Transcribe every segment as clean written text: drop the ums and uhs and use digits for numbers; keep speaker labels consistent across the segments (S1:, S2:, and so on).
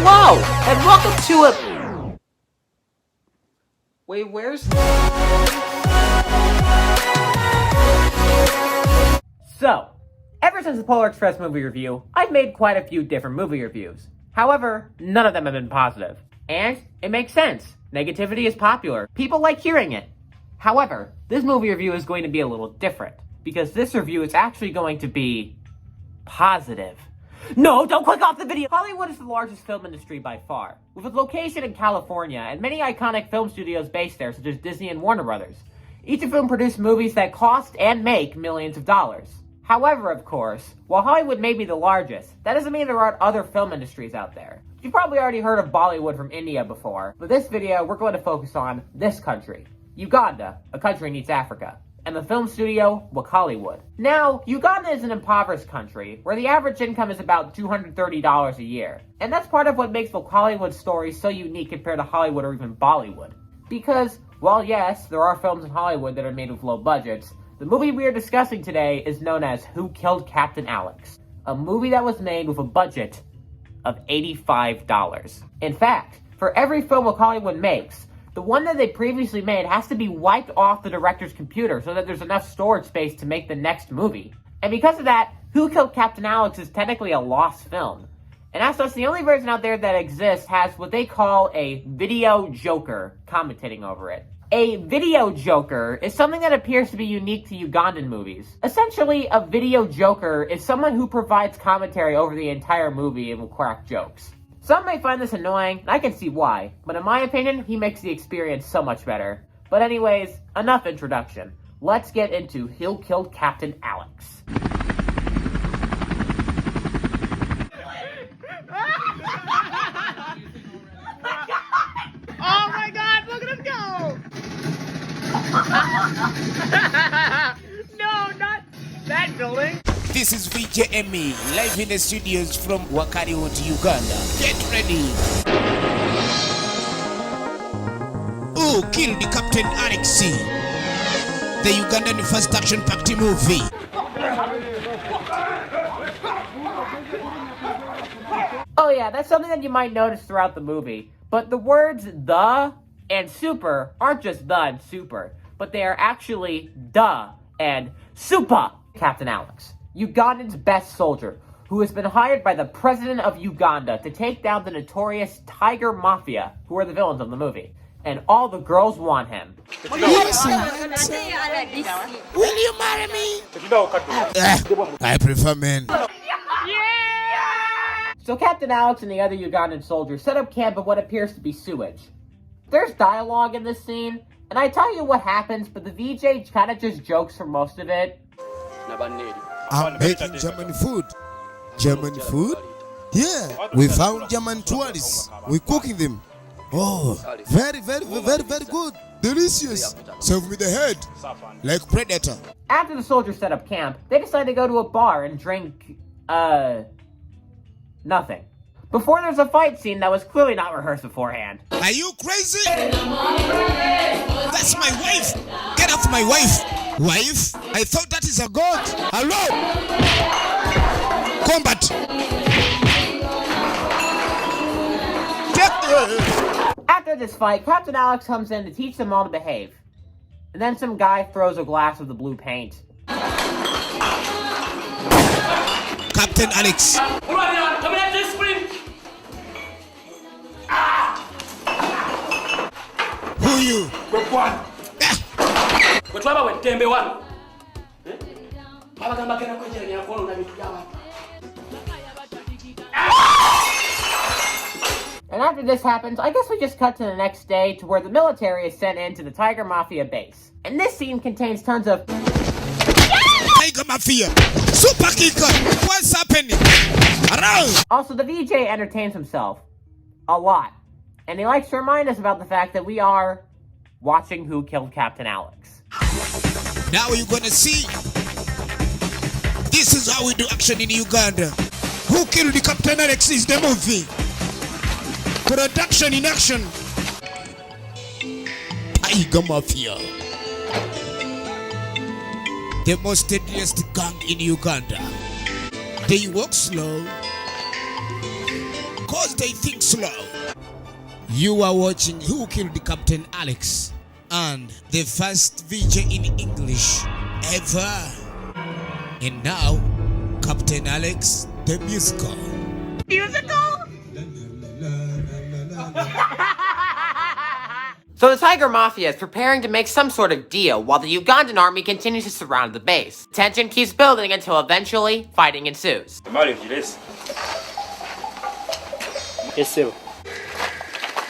S1: Hello, and welcome to a... Wait, where's... So, ever since the Polar Express movie review, I've made quite a few different movie reviews. However, none of them have been positive. And it makes sense. Negativity is popular. People like hearing it. However, this movie review is going to be a little different, because this review is actually going to be positive. No, don't click off the video! Hollywood is the largest film industry by far, with its location in California and many iconic film studios based there, such as Disney and Warner Brothers. Each of whom produce movies that cost and make millions of dollars. However, of course, while Hollywood may be the largest, that doesn't mean there aren't other film industries out there. You've probably already heard of Bollywood from India before, but this video we're going to focus on this country. Uganda, a country in East Africa. And the film studio, Wakaliwood. Now, Uganda is an impoverished country, where the average income is about $230 a year. And that's part of what makes Wakaliwood's story so unique compared to Hollywood or even Bollywood. Because, while yes, there are films in Hollywood that are made with low budgets, the movie we are discussing today is known as Who Killed Captain Alex? A movie that was made with a budget of $85. In fact, for every film Wakaliwood makes, the one that they previously made has to be wiped off the director's computer so that there's enough storage space to make the next movie. And because of that, Who Killed Captain Alex is technically a lost film. And as such, the only version out there that exists has what they call a video joker commentating over it. A video joker is something that appears to be unique to Ugandan movies. Essentially, a video joker is someone who provides commentary over the entire movie and will crack jokes. Some may find this annoying, and I can see why, but in my opinion, he makes the experience so much better. But anyways, enough introduction. Let's get into Who Killed Captain Alex.
S2: Oh my god, look at him go! No, not that building.
S3: This is VJME, live in the studios from Wakaliwood, Uganda. Get ready! Who killed Captain Alex? The Ugandan first action-packed movie.
S1: Oh yeah, that's something that you might notice throughout the movie. But the words the and super aren't just the and super, but they are actually the and super Captain Alex. Ugandan's best soldier, who has been hired by the president of Uganda to take down the notorious Tiger Mafia, who are the villains of the movie. And all the girls want him.
S3: Yes, will you marry me? I prefer men.
S1: So Captain Alex and the other Ugandan soldiers set up camp at what appears to be sewage. There's dialogue in this scene, and I tell you what happens, but the VJ kind of just jokes for most of it.
S3: I'm making German food. German food? Yeah, we found German tourists. We're cooking them. Oh, very good. Delicious. Serve me the head, like Predator.
S1: After the soldiers set up camp, they decide to go to a bar and drink, nothing. Before there's a fight scene that was clearly not rehearsed beforehand.
S3: Are you crazy? That's my wife. Get off my wife. Wife? I thought that is a god. Hello? Combat.
S1: After this fight, Captain Alex comes in to teach them all to behave. And then some guy throws a glass of the blue paint.
S3: Captain Alex. Who are you?
S1: And after this happens, I guess we just cut to the next day to where the military is sent into the Tiger Mafia base. And this scene contains tons of
S3: Tiger Mafia! Super Kicker! What's happening? Around!
S1: Also, the VJ entertains himself a lot. And he likes to remind us about the fact that we are watching Who Killed Captain Alex.
S3: Now you're gonna see. This is how we do action in Uganda. Who Killed the Captain Alex is the movie. Production in action. Tiger Mafia. The most deadliest gang in Uganda. They walk slow because they think slow. You are watching Who Killed Captain Alex, and the first VJ in English ever. And now, Captain Alex, the musical.
S2: Musical?
S1: So the Tiger Mafia is preparing to make some sort of deal while the Ugandan army continues to surround the base. Tension keeps building until eventually fighting ensues.
S4: Yes, sir.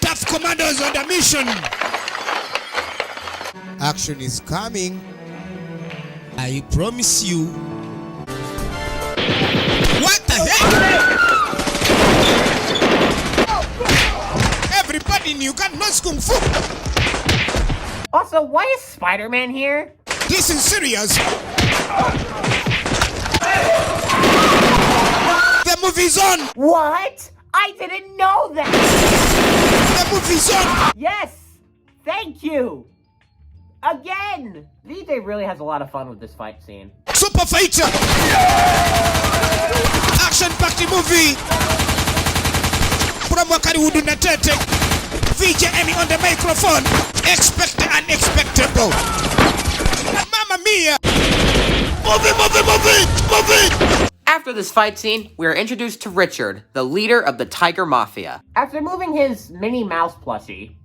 S3: Tough commandos on the mission. Action is coming. I promise you. What the heck? Everybody in Uganda knows Kung Fu.
S1: Also, why is Spider-Man here?
S3: This is serious. The movie's on.
S1: What? I didn't know that!
S3: The movie's on.
S1: Yes! Thank you! Again! VJ really has a lot of fun with this fight scene.
S3: Super fighter. Action-packed movie. From Wakari Wudu Natete. VJ Emmy on the microphone. Expect the unexpectable. Mamma mia! Move it, move it, move it, move it!
S1: After this fight scene, we are introduced to Richard, the leader of the Tiger Mafia. After moving his Minnie Mouse plushie,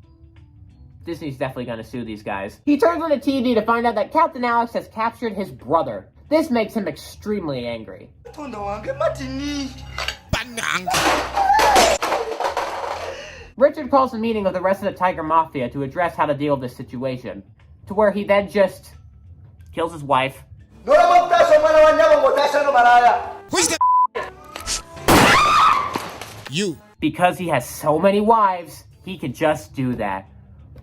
S1: Disney's definitely gonna sue these guys. He turns on the TV to find out that Captain Alex has captured his brother. This makes him extremely angry. Richard calls a meeting of the rest of the Tiger Mafia to address how to deal with this situation, to where he then just kills his wife.
S3: Who's the you?
S1: Because he has so many wives, he can just do that.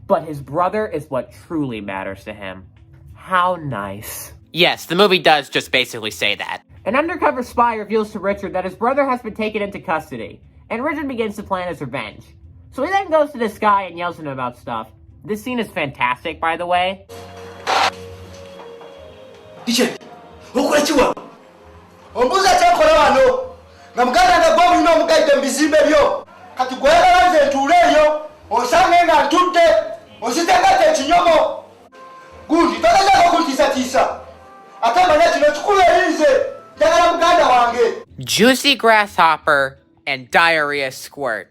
S1: But his brother is what truly matters to him. How nice. Yes, the movie does just basically say that. An undercover spy reveals to Richard that his brother has been taken into custody, and Richard begins to plan his revenge. So he then goes to this guy and yells at him about stuff. This scene is fantastic, by the way. Juicy grasshopper and diarrhea squirt.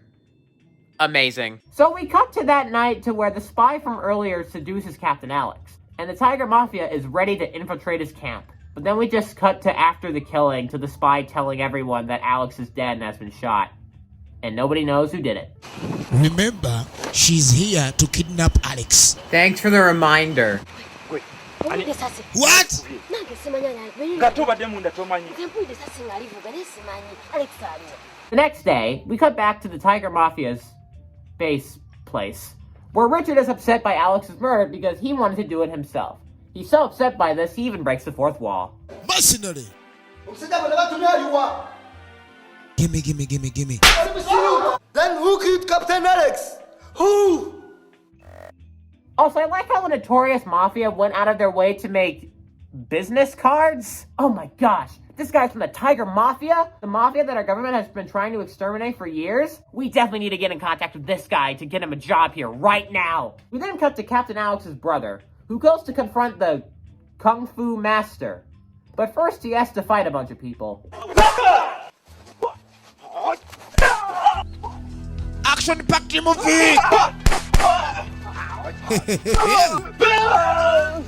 S1: Amazing. So we cut to that night to where the spy from earlier seduces Captain Alex, and the Tiger Mafia is ready to infiltrate his camp. But then we just cut to after the killing to the spy telling everyone that Alex is dead and has been shot. And nobody knows who did it.
S3: Remember, she's here to kidnap Alex.
S1: Thanks for the reminder.
S3: What?
S1: The next day, we cut back to the Tiger Mafia's base place, where Richard is upset by Alex's murder because he wanted to do it himself. He's so upset by this, he even breaks the fourth wall.
S3: Mercenary! Gimme.
S5: Then who killed Captain Alex? Who?
S1: Also, I like how the Notorious Mafia went out of their way to make business cards. Oh my gosh, this guy's from the Tiger Mafia? The mafia that our government has been trying to exterminate for years? We definitely need to get in contact with this guy to get him a job here right now. We then cut to Captain Alex's brother, who goes to confront the Kung Fu Master. But first he has to fight a bunch of people.
S3: Action-packed movie!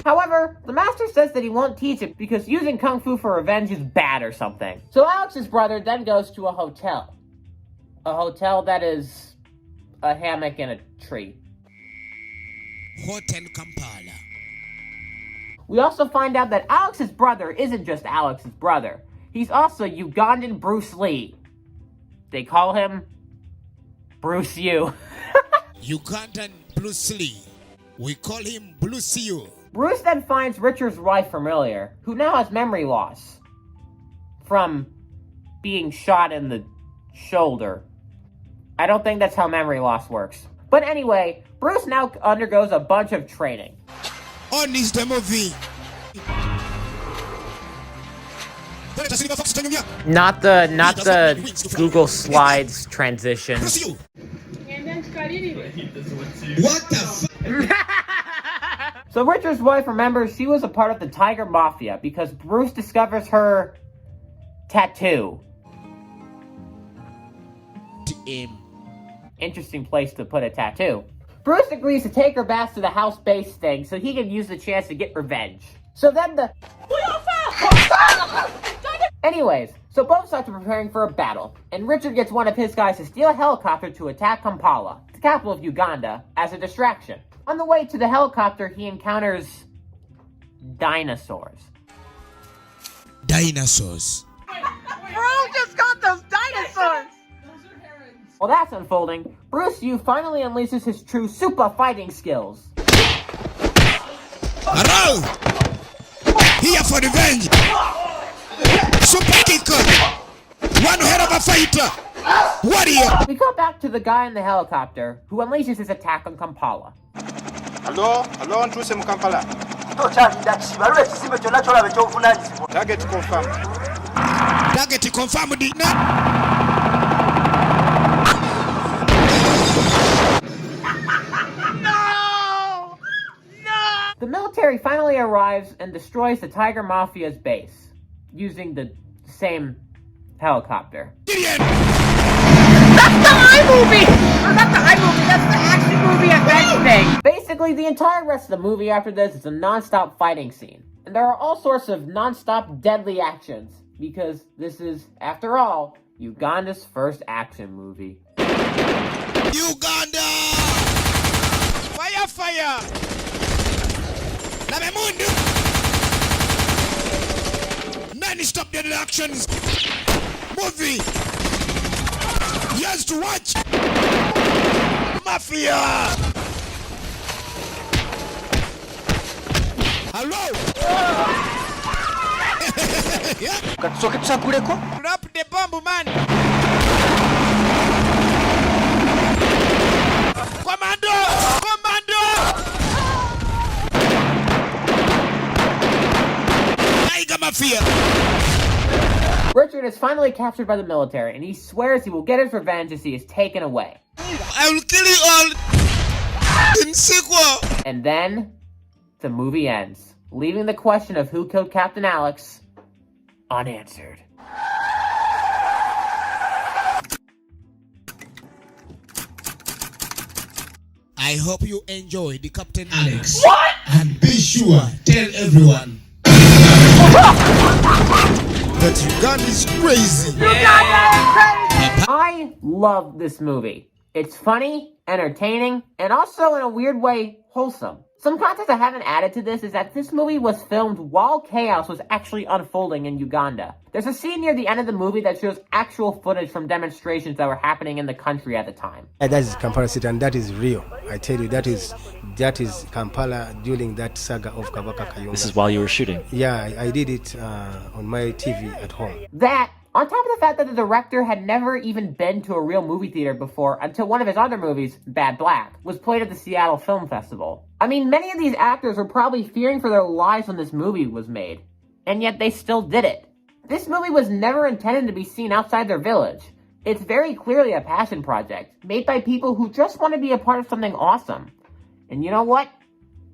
S1: However, the master says that he won't teach it because using Kung Fu for revenge is bad or something. So Alex's brother then goes to a hotel. A hotel that is a hammock and a tree.
S3: Hotel Kampala.
S1: We also find out that Alex's brother isn't just Alex's brother. He's also Ugandan Bruce Lee. They call him Bruce U.
S3: Ugandan Bruce Lee. We call him Bruce U.
S1: Bruce then finds Richard's wife from earlier, who now has memory loss from being shot in the shoulder. I don't think that's how memory loss works. But anyway, Bruce now undergoes a bunch of training.
S3: On is the movie.
S1: Not the Google Slides transition.
S3: What the
S1: So Richard's wife remembers she was a part of the Tiger Mafia because Bruce discovers her tattoo. Interesting place to put a tattoo. Bruce agrees to take her back to the house base thing so he can use the chance to get revenge. So then the... Anyways, so both sides are preparing for a battle, and Richard gets one of his guys to steal a helicopter to attack Kampala, the capital of Uganda, as a distraction. On the way to the helicopter, he encounters... dinosaurs.
S3: Dinosaurs.
S2: Bro just got those dinosaurs!
S1: While that's unfolding, Bruce Yu finally unleashes his true super fighting skills.
S3: Hello! Here for revenge! Super kicker! One hell of a fighter! Warrior!
S1: We cut back to the guy in the helicopter, who unleashes his attack on Kampala.
S6: Hello, ntuse mu Kampala. Target confirmed.
S3: Target confirmed.
S1: The military finally arrives and destroys the Tiger Mafia's base, using the same helicopter.
S3: Gideon!
S2: That's the iMovie! Or not the iMovie, that's the action movie event thing!
S1: Basically, the entire rest of the movie after this is a non-stop fighting scene. And there are all sorts of non-stop deadly actions, because this is, after all, Uganda's first action movie.
S3: Uganda! Fire, fire! Lamemundu! Non-stop deadly actions! Movie! Yes to watch! Mafia! Hello! Drop the bomb, man! Commando! Commando! Tiger Mafia!
S1: Richard is finally captured by the military, and he swears he will get his revenge as he is taken away.
S3: I will kill you all in sequel!
S1: And then, the movie ends, leaving the question of who killed Captain Alex unanswered.
S3: I hope you enjoyed the Captain Alex. What? And be sure, tell everyone that Uganda is crazy.
S1: I love this movie. It's funny, entertaining, and also in a weird way, wholesome. Some context I haven't added to this is that this movie was filmed while chaos was actually unfolding in Uganda. There's a scene near the end of the movie that shows actual footage from demonstrations that were happening in the country at the time.
S7: That is Kampala City, and that is real. I tell you, that is Kampala during that saga of Kabaka Kayumba.
S4: This is while you were shooting?
S7: Yeah, I did it on my TV at home.
S1: That, on top of the fact that the director had never even been to a real movie theater before until one of his other movies, Bad Black, was played at the Seattle Film Festival. I mean, many of these actors were probably fearing for their lives when this movie was made, and yet they still did it. This movie was never intended to be seen outside their village. It's very clearly a passion project, made by people who just want to be a part of something awesome. And you know what?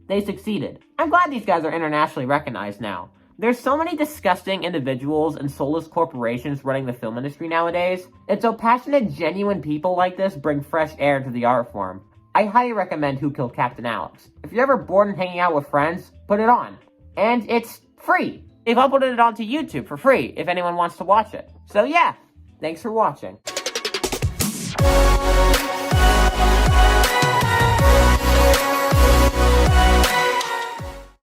S1: They succeeded. I'm glad these guys are internationally recognized now. There's so many disgusting individuals and soulless corporations running the film industry nowadays, and so passionate, genuine people like this bring fresh air to the art form. I highly recommend Who Killed Captain Alex. If you're ever bored and hanging out with friends, put it on. And it's free. They've uploaded it onto YouTube for free if anyone wants to watch it. So yeah, thanks for watching.